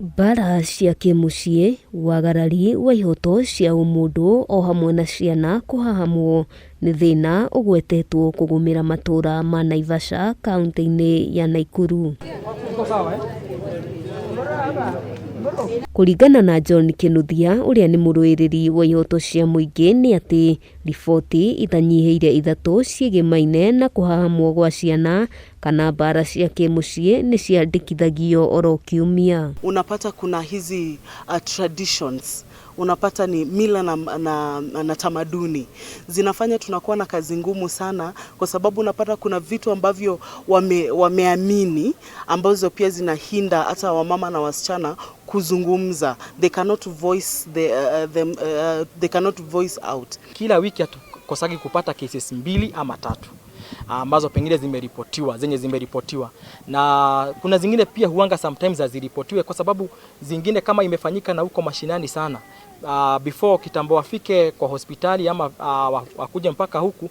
Mbara cia kĩmũciĩ, wagarari wa ihoto cia ũmũndũ o hamwe na ciana kũhahamwo nĩ thĩna ũgwetetwo kũgũmĩra matũũra ma Naivasha kaunti-inĩ ya Nakuru. Kũringana na John Kinuthia ũrĩa nĩ mũrũĩrĩri wa ihoto cia mũingĩ nĩ atĩ riboti itanyihĩire ithatũ ciĩgĩmaine na kũhahamwo gwa ciana kana mbara cia kĩmũciĩ nĩ ciandĩkithagio oro kiumia. Unapata kuna hizi traditions, unapata ni mila na tamaduni zinafanya tunakuwa na kazi ngumu sana, kwa sababu unapata kuna vitu ambavyo wameamini ambazo pia zinahinda hata wamama na wasichana kuzungumza. They cannot voice out. Kila wiki hatukosagi kupata cases 2 ama 3 ambazo pengine zimeripotiwa, na kuna zingine pia huanga sometimes haziripotiwe kwa sababu zingine kama imefanyika na huko mashinani sana, before kitambo wafike kwa hospitali ama wakuje mpaka huku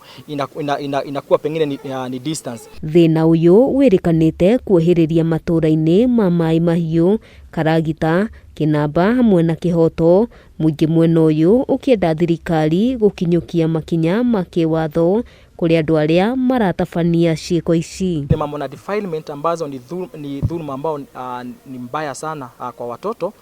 inakuwa pengine ni distance. Thĩna ũyũ wĩrĩkanĩte kuohereria matũũra-inĩ ma maĩ mahiũ, Karagita, Kinamba hamwe na Kĩhoto, mũingĩ mwena ũyũ ũkĩenda thirikari gũkinyũkia makinya ma kĩwatho kũrĩ andũ arĩa maratabania ciĩko ici. Ni mambo na defilement ambazo ni dhuluma ambao ni mbaya sana kwa watoto,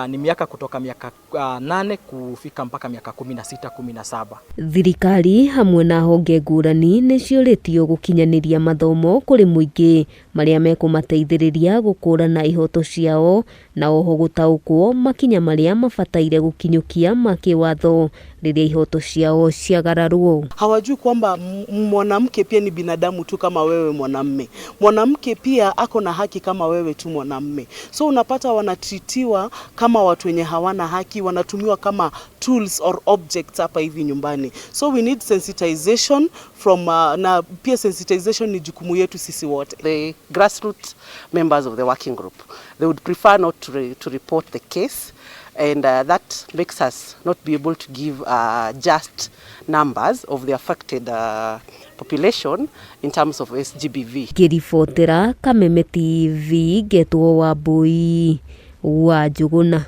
ni miaka kutoka miaka 8 kufika mpaka miaka 16-17. Thirikari hamwe na honge ngũrani nĩ ciũrĩtio gũkinyanĩria mathomo kũrĩ mũingĩ marĩa mekũmateithĩrĩria gũkũrana ihoto ciao na oho gũtaũkwo makinya marĩa mabataire gũkinyũkia ma kĩwatho rĩrĩa ihoto ciao ciagararwo. Hawajui kwamba mwanamke pia ni binadamu tu kama wewe mwanamme. Mwanamke pia ako na haki kama wewe tu mwanamme. So unapata wanatritiwa kama watu wenye hawana haki, wanatumiwa kama tools or objects hapa hivi nyumbani. So we need sensitization from na pia sensitization ni jukumu yetu sisi wote. The grassroots members of the working group, they would prefer not to report the case, and that makes us not be able to give just numbers of the affected population in terms of SGBV. Kĩribotera Kameme TV, Getwo Wambui wa Njuguna.